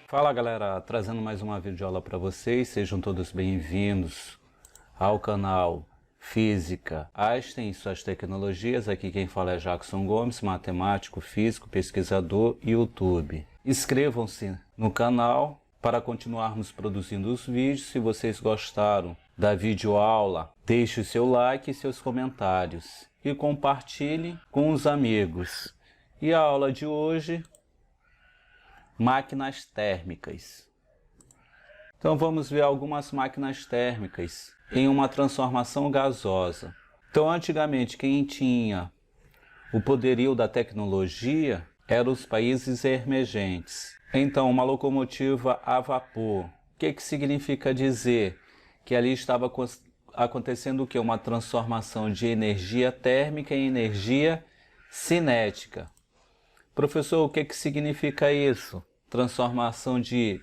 Fala galera, trazendo mais uma videoaula para vocês, sejam todos bem-vindos ao canal Física Einstein e suas tecnologias. Aqui quem fala é Jackson Gomes, matemático, físico, pesquisador e YouTube. Inscrevam-se no canal para continuarmos produzindo os vídeos. Se vocês gostaram da videoaula, deixe o seu like e seus comentários e compartilhe com os amigos. E a aula de hoje, máquinas térmicas. Então vamos ver algumas máquinas térmicas em uma transformação gasosa. Então antigamente quem tinha o poderio da tecnologia eram os países emergentes. Então uma locomotiva a vapor. O que significa dizer? Que ali estava acontecendo o que? Uma transformação de energia térmica em energia cinética. Professor, o que significa isso? Transformação de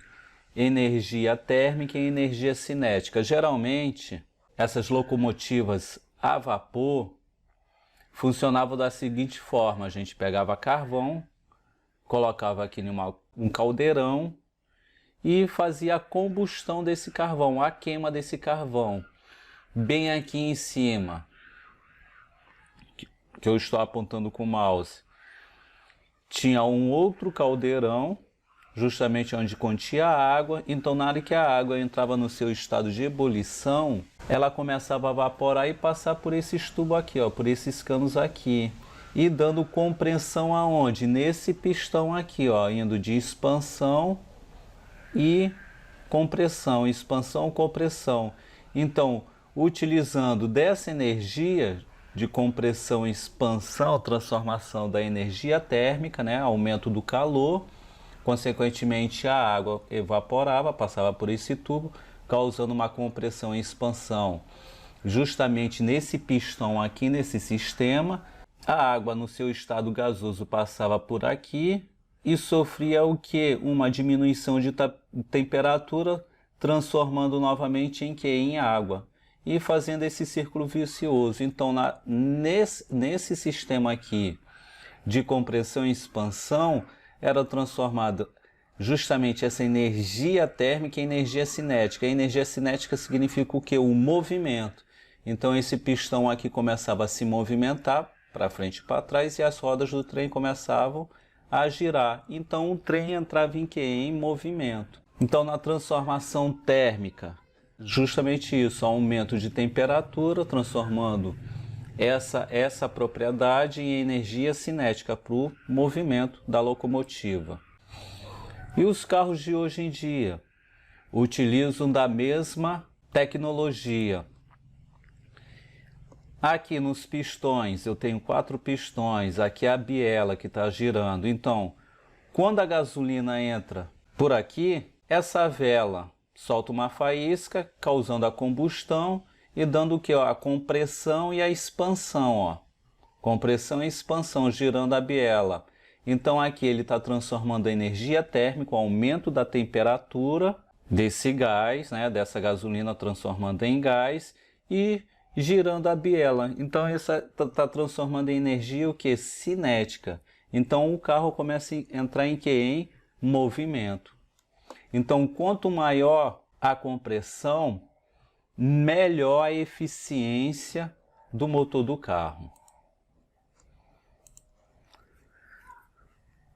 energia térmica em energia cinética. Geralmente, essas locomotivas a vapor funcionavam da seguinte forma: a gente pegava carvão, colocava aqui em um caldeirão e fazia a combustão desse carvão, a queima desse carvão. Bem aqui em cima, que eu estou apontando com o mouse, tinha um outro caldeirão, justamente onde continha a água. Então na hora que a água entrava no seu estado de ebulição, ela começava a evaporar e passar por esses tubos aqui, ó, por esses canos aqui, e dando compressão aonde? Nesse pistão aqui, ó, indo de expansão e compressão, expansão, compressão. Então, utilizando dessa energia de compressão e expansão, transformação da energia térmica, né, aumento do calor, consequentemente a água evaporava, passava por esse tubo, causando uma compressão e expansão justamente nesse pistão aqui, nesse sistema. A água no seu estado gasoso passava por aqui e sofria o que? Uma diminuição de temperatura, transformando novamente em que? Em água. E fazendo esse círculo vicioso. Então, nesse sistema aqui de compressão e expansão, era transformada justamente essa energia térmica em energia cinética. A energia cinética significa o quê? O movimento. Então, esse pistão aqui começava a se movimentar para frente e para trás e as rodas do trem começavam a girar. Então, o trem entrava em quê? Em movimento. Então, na transformação térmica, justamente isso, aumento de temperatura, transformando essa propriedade em energia cinética para o movimento da locomotiva. E os carros de hoje em dia utilizam da mesma tecnologia. Aqui nos pistões, eu tenho 4 pistões, aqui é a biela que está girando. Então, quando a gasolina entra por aqui, essa vela solta uma faísca, causando a combustão e dando o que? A compressão e a expansão. Ó. Compressão e expansão, girando a biela. Então aqui ele está transformando a energia térmica, o aumento da temperatura desse gás, né, dessa gasolina, transformando em gás e girando a biela. Então isso está transformando em energia o que? Cinética. Então o carro começa a entrar em que? Em movimento. Então, quanto maior a compressão, melhor a eficiência do motor do carro.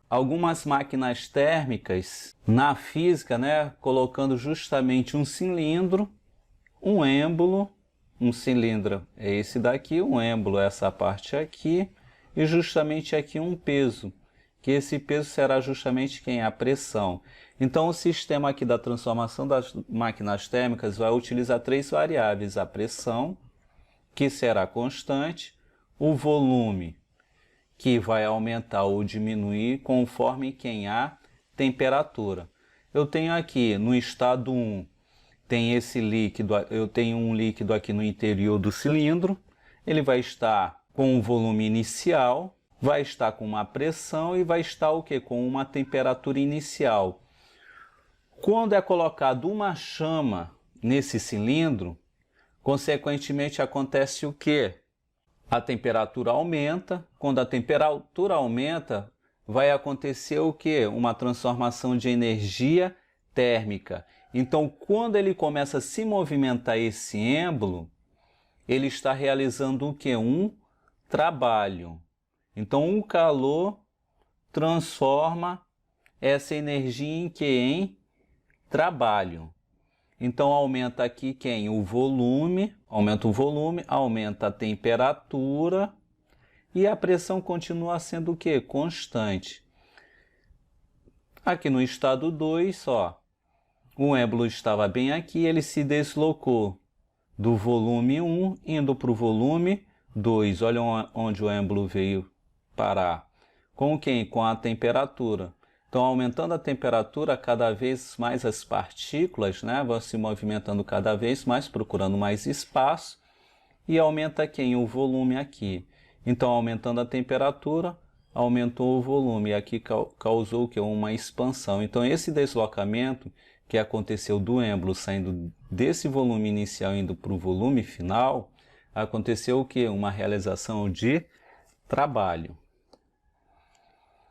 Algumas máquinas térmicas, na física, né, colocando justamente um cilindro, um êmbolo, um cilindro é esse daqui, um êmbolo é essa parte aqui, e justamente aqui um peso, que esse peso será justamente quem? A pressão. Então o sistema aqui da transformação das máquinas térmicas vai utilizar 3 variáveis: a pressão, que será constante, o volume, que vai aumentar ou diminuir conforme quem? A temperatura. Eu tenho aqui no estado 1, tem esse líquido, eu tenho um líquido aqui no interior do cilindro, ele vai estar com um volume inicial, vai estar com uma pressão e vai estar o quê? Com uma temperatura inicial. Quando é colocado uma chama nesse cilindro, consequentemente acontece o quê? A temperatura aumenta. Quando a temperatura aumenta, vai acontecer o quê? Uma transformação de energia térmica. Então, quando ele começa a se movimentar esse êmbolo, ele está realizando o quê? Um trabalho. Então, o calor transforma essa energia em quê? Em trabalho. Então, aumenta aqui quem? O volume, aumenta o volume, aumenta a temperatura e a pressão continua sendo o quê? Constante. Aqui no estado 2, ó, o êmbolo estava bem aqui, ele se deslocou do volume 1 indo para o volume 2. Olha onde o êmbolo veio parar. Com quem? Com a temperatura. Então, aumentando a temperatura, cada vez mais as partículas, né, vão se movimentando cada vez mais, procurando mais espaço. E aumenta quem? O volume aqui. Então, aumentando a temperatura, aumentou o volume. E aqui causou o quê? Uma expansão. Então, esse deslocamento que aconteceu do êmbolo saindo desse volume inicial indo para o volume final, aconteceu o quê? Uma realização de trabalho.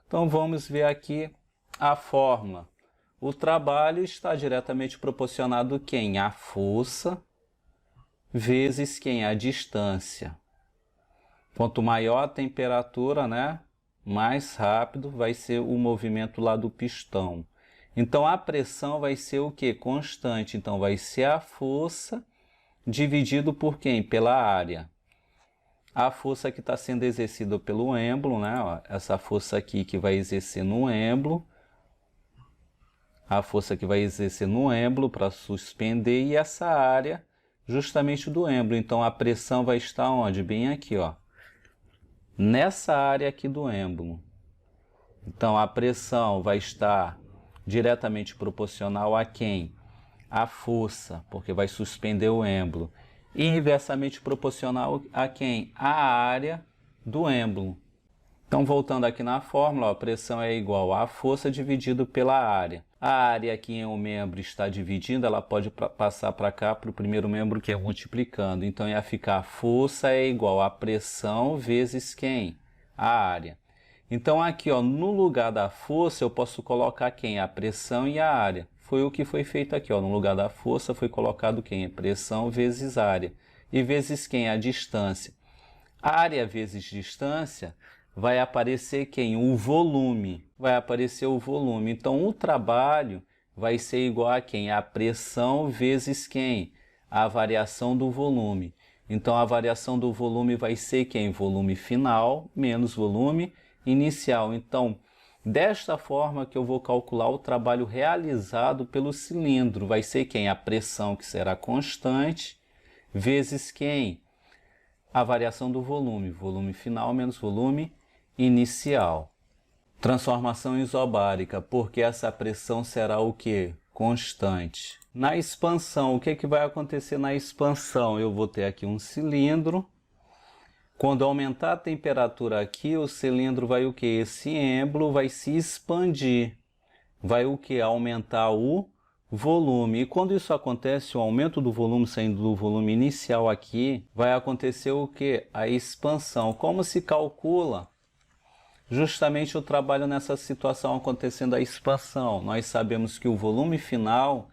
Então, vamos ver aqui a fórmula. O trabalho está diretamente proporcionado a quem? A força vezes quem? A distância. Quanto maior a temperatura, né, mais rápido vai ser o movimento lá do pistão. Então, a pressão vai ser o quê? Constante. Então, vai ser a força dividido por quem? Pela área. A força que está sendo exercida pelo êmbolo, né, ó, essa força aqui que vai exercer no êmbolo, a força que vai exercer no êmbolo para suspender, e essa área justamente do êmbolo. Então, a pressão vai estar onde? Bem aqui, ó, nessa área aqui do êmbolo. Então, a pressão vai estar diretamente proporcional a quem? A força, porque vai suspender o êmbolo. E inversamente proporcional a quem? A área do êmbolo. Então, voltando aqui na fórmula, ó, a pressão é igual à força dividido pela área. A área aqui em um membro está dividindo, ela pode passar para cá, para o primeiro membro, que é multiplicando. Então, ia ficar a força é igual à pressão vezes quem? A área. Então, aqui, ó, no lugar da força, eu posso colocar quem? A pressão e a área. Foi o que foi feito aqui, ó. No lugar da força foi colocado quem? A pressão vezes área. E vezes quem? A distância. Área vezes distância vai aparecer quem? O volume. Vai aparecer o volume. Então, o trabalho vai ser igual a quem? A pressão vezes quem? A variação do volume. Então, a variação do volume vai ser quem? Volume final menos volume inicial. Então, desta forma que eu vou calcular o trabalho realizado pelo cilindro. Vai ser quem? A pressão, que será constante, vezes quem? A variação do volume. Volume final menos volume inicial. Transformação isobárica, porque essa pressão será o quê? Constante. Na expansão, o que vai acontecer na expansão? Eu vou ter aqui um cilindro. Quando aumentar a temperatura aqui, o cilindro vai o quê? Esse êmbolo vai se expandir. Vai o quê? Aumentar o volume. E quando isso acontece, o aumento do volume saindo do volume inicial aqui, vai acontecer o quê? A expansão. Como se calcula justamente o trabalho nessa situação acontecendo a expansão? Nós sabemos que o volume final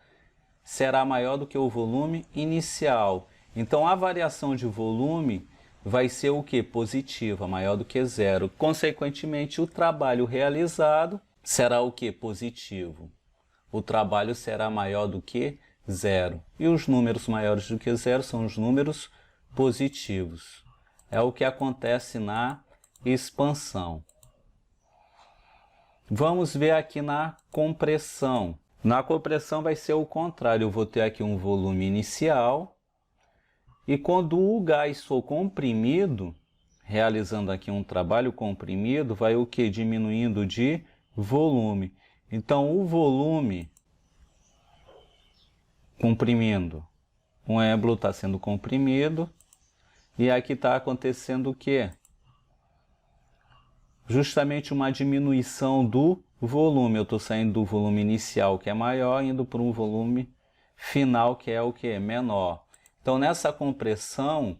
será maior do que o volume inicial. Então, a variação de volume vai ser o que? Positiva, maior do que zero. Consequentemente, o trabalho realizado será o que? Positivo. O trabalho será maior do que zero. E os números maiores do que zero são os números positivos. É o que acontece na expansão. Vamos ver aqui na compressão. Na compressão vai ser o contrário. Eu vou ter aqui um volume inicial. E quando o gás for comprimido, realizando aqui um trabalho comprimido, vai o que? Diminuindo de volume. Então, o volume comprimindo. O êmbolo está sendo comprimido. E aqui está acontecendo o quê? Justamente uma diminuição do volume. Eu estou saindo do volume inicial, que é maior, indo para um volume final, que é o quê? Menor. Então, nessa compressão,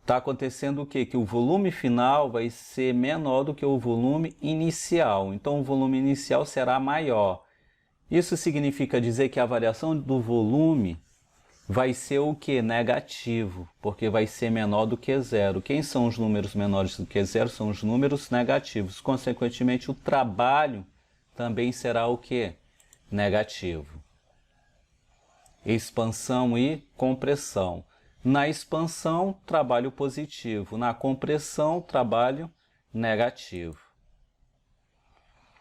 está acontecendo o quê? Que o volume final vai ser menor do que o volume inicial. Então, o volume inicial será maior. Isso significa dizer que a variação do volume vai ser o quê? Negativo, porque vai ser menor do que zero. Quem são os números menores do que zero? São os números negativos. Consequentemente, o trabalho também será o quê? Negativo. Expansão e compressão. Na expansão, trabalho positivo. Na compressão, trabalho negativo.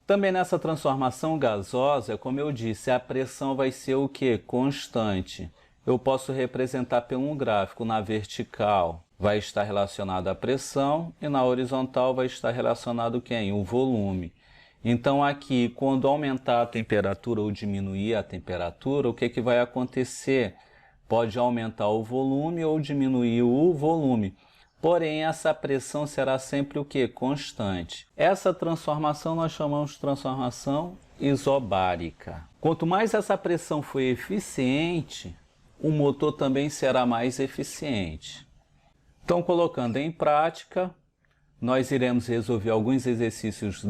Também nessa transformação gasosa, como eu disse, a pressão vai ser o quê? Constante. Eu posso representar por um gráfico. Na vertical vai estar relacionado à pressão e na horizontal vai estar relacionado quem? O volume. Então aqui, quando aumentar a temperatura ou diminuir a temperatura, o que vai acontecer? Pode aumentar o volume ou diminuir o volume. Porém, essa pressão será sempre o quê? Constante. Essa transformação nós chamamos de transformação isobárica. Quanto mais essa pressão for eficiente, o motor também será mais eficiente. Então, colocando em prática, nós iremos resolver alguns exercícios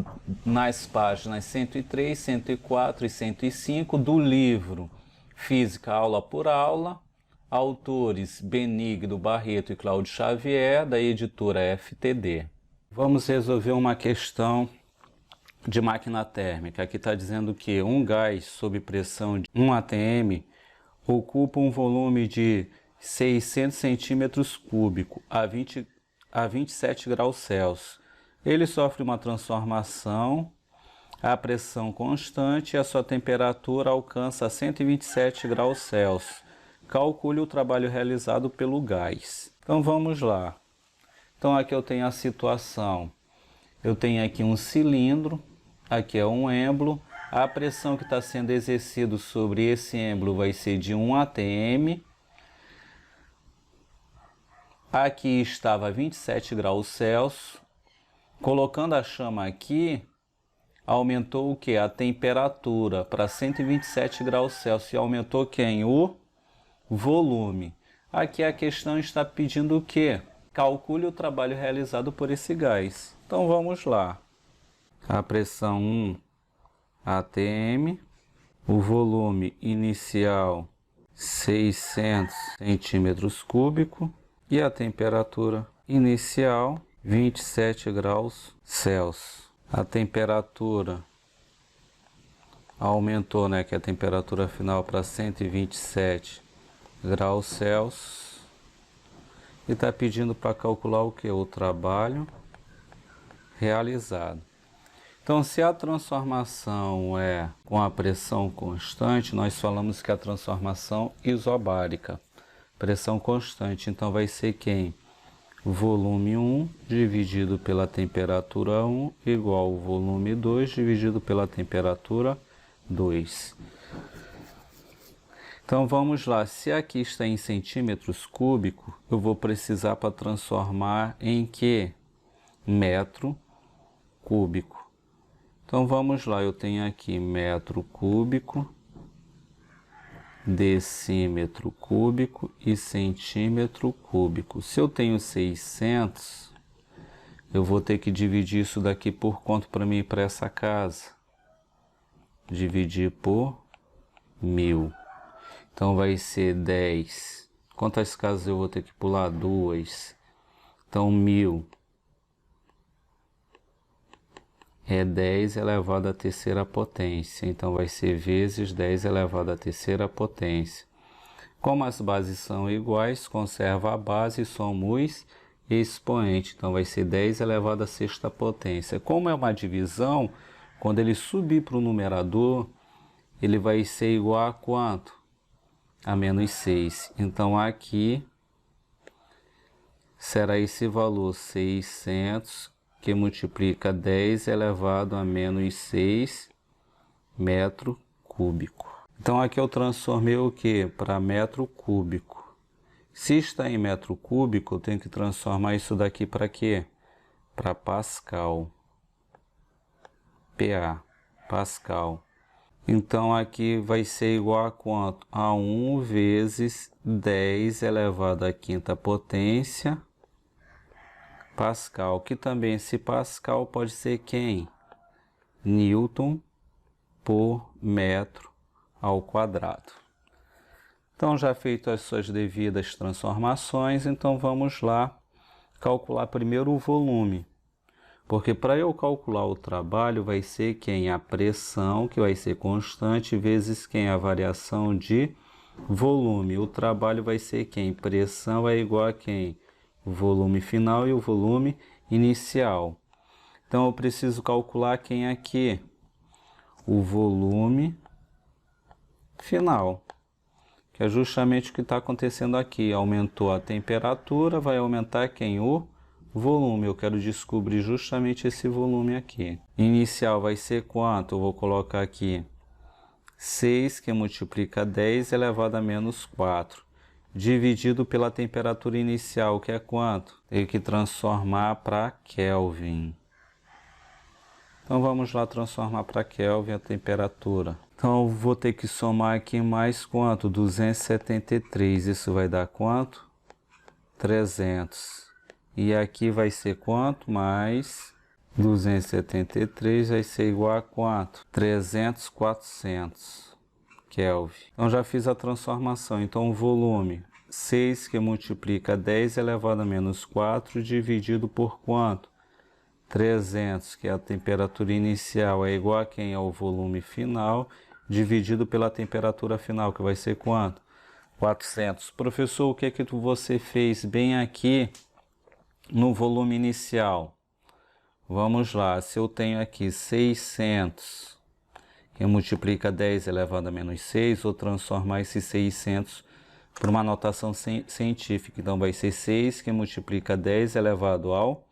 nas páginas 103, 104 e 105 do livro Física Aula por Aula, autores Benigno Barreto e Cláudio Xavier, da editora FTD. Vamos resolver uma questão de máquina térmica. Aqui está dizendo que um gás sob pressão de 1 atm ocupa um volume de 600 centímetros cúbicos a 27 graus Celsius. Ele sofre uma transformação, a pressão constante e a sua temperatura alcança 127 graus Celsius. Calcule o trabalho realizado pelo gás. Então vamos lá. Então aqui eu tenho a situação. Eu tenho aqui um cilindro, aqui é um êmbolo. A pressão que está sendo exercida sobre esse êmbolo vai ser de 1 atm. Aqui estava 27 graus Celsius. Colocando a chama aqui, aumentou o que? A temperatura para 127 graus Celsius. E aumentou quem? O volume. Aqui a questão está pedindo o quê? Calcule o trabalho realizado por esse gás. Então vamos lá. A pressão 1 atm, o volume inicial 600 centímetros cúbicos e a temperatura inicial 27 graus Celsius. A temperatura aumentou, né, que é a temperatura final para 127 graus Celsius. E está pedindo para calcular o que? O trabalho realizado. Então, se a transformação é com a pressão constante, nós falamos que a transformação isobárica. Pressão constante, então vai ser quem? Volume 1 dividido pela temperatura 1 igual ao volume 2 dividido pela temperatura 2. Então vamos lá, se aqui está em centímetros cúbicos, eu vou precisar para transformar em que? Metro cúbico. Então vamos lá, eu tenho aqui metro cúbico, decímetro cúbico e centímetro cúbico. Se eu tenho 600, eu vou ter que dividir isso daqui por quanto para mim ir para essa casa? Dividir por 1000. Então vai ser 10. Quantas casas eu vou ter que pular? 2. Então 1000 é 10 elevado à terceira potência. Então vai ser vezes 10 elevado à terceira potência. Como as bases são iguais, conserva a base e somos expoente. Então vai ser 10 elevado à sexta potência. Como é uma divisão, quando ele subir para o numerador, ele vai ser igual a quanto? A menos 6. Então aqui será esse valor 600, que multiplica 10 elevado a menos 6 metro cúbico. Então aqui eu transformei o que? Para metro cúbico. Se está em metro cúbico, eu tenho que transformar isso daqui para quê? Para Pascal. PA, Pascal. Então aqui vai ser igual a quanto? A 1 vezes 10 elevado à quinta potência Pascal, que também esse Pascal pode ser quem? Newton por metro ao quadrado. Então, já feito as suas devidas transformações, então vamos lá calcular primeiro o volume. Porque para eu calcular o trabalho vai ser quem? A pressão, que vai ser constante, vezes quem? A variação de volume. O trabalho vai ser quem? Pressão é igual a quem? O volume final e o volume inicial. Então, eu preciso calcular quem aqui? O volume final, que é justamente o que está acontecendo aqui. Aumentou a temperatura, vai aumentar quem? O volume. Eu quero descobrir justamente esse volume aqui. Inicial vai ser quanto? Eu vou colocar aqui 6, que multiplica 10 elevado a menos 4. Dividido pela temperatura inicial, que é quanto? Tenho que transformar para Kelvin. Então, vamos lá transformar para Kelvin a temperatura. Então, eu vou ter que somar aqui mais quanto? 273. Isso vai dar quanto? 300. E aqui vai ser quanto? Mais 273 vai ser igual a quanto? 300, 400 Kelvin. Então, já fiz a transformação. Então, o volume 6, que multiplica 10 elevado a menos 4, dividido por quanto? 300, que é a temperatura inicial, é igual a quem? Ao volume final, dividido pela temperatura final, que vai ser quanto? 400. Professor, o que é que você fez bem aqui no volume inicial? Vamos lá, se eu tenho aqui 600, que multiplica 10 elevado a menos 6, vou transformar esse 600 para uma notação científica. Então, vai ser 6, que multiplica 10 elevado ao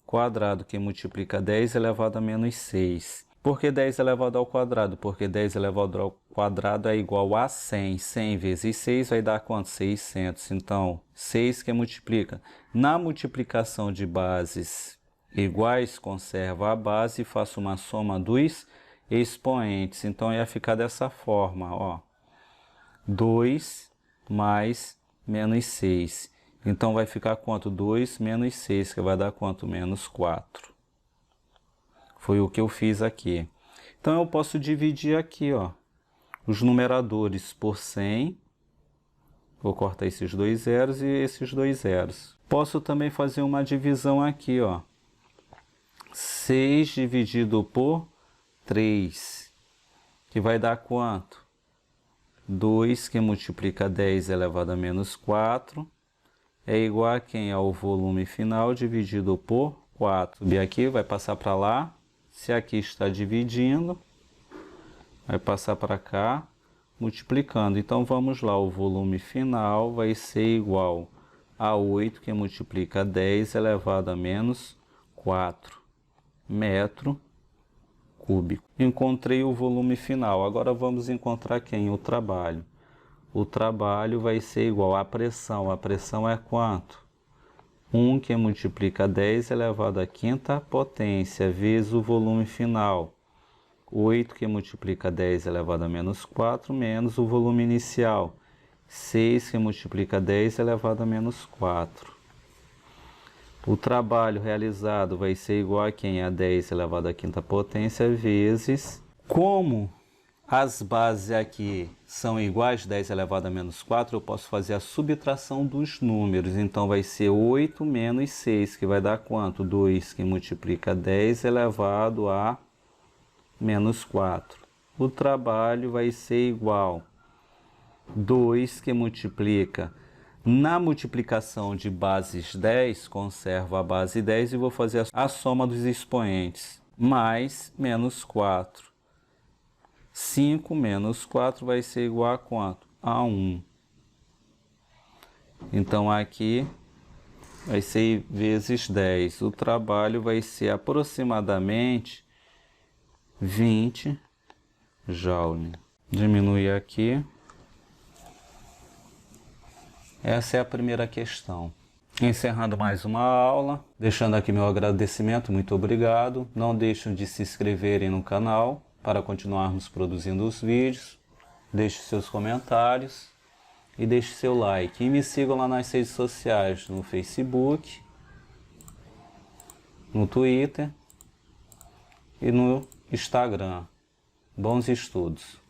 quadrado, que multiplica 10 elevado a menos 6. Por que 10 elevado ao quadrado? Porque 10 elevado ao quadrado é igual a 100. 100 vezes 6 vai dar quanto? 600. Então, 6 que multiplica. Na multiplicação de bases iguais, conservo a base e faço uma soma dos expoentes. Então, ia ficar dessa forma, ó. 2 mais menos 6. Então, vai ficar quanto? 2 menos 6, que vai dar quanto? Menos 4. Foi o que eu fiz aqui. Então, eu posso dividir aqui, ó, os numeradores por 100. Vou cortar esses dois zeros e esses dois zeros. Posso também fazer uma divisão aqui, ó. 6 dividido por 3, que vai dar quanto? 2, que multiplica 10 elevado a menos 4. É igual a quem? Ao volume final dividido por 4. Subir aqui, vai passar para lá. Se aqui está dividindo, vai passar para cá, multiplicando. Então, vamos lá. O volume final vai ser igual a 8, que multiplica 10 elevado a menos 4 metro cúbico. Encontrei o volume final. Agora, vamos encontrar quem? O trabalho. O trabalho vai ser igual à pressão. A pressão é quanto? 1, que multiplica 10 elevado à quinta potência, vezes o volume final. 8, que multiplica 10 elevado a menos 4, menos o volume inicial. 6, que multiplica 10 elevado a menos 4. O trabalho realizado vai ser igual a quem? A 10 elevado à quinta potência, vezes... Como as bases aqui são iguais, 10 elevado a menos 4, eu posso fazer a subtração dos números. Então, vai ser 8 menos 6, que vai dar quanto? 2, que multiplica 10 elevado a menos 4. O trabalho vai ser igual 2, que multiplica... Na multiplicação de bases 10, conservo a base 10 e vou fazer a soma dos expoentes. Mais menos 4. 5 menos 4 vai ser igual a quanto? A 1. Então, aqui vai ser vezes 10. O trabalho vai ser aproximadamente 20 joule. Diminuir aqui. Essa é a primeira questão. Encerrando mais uma aula, deixando aqui meu agradecimento, muito obrigado. Não deixem de se inscreverem no canal para continuarmos produzindo os vídeos. Deixe seus comentários e deixe seu like. E me sigam lá nas redes sociais, no Facebook no Twitter e no Instagram. Bons estudos!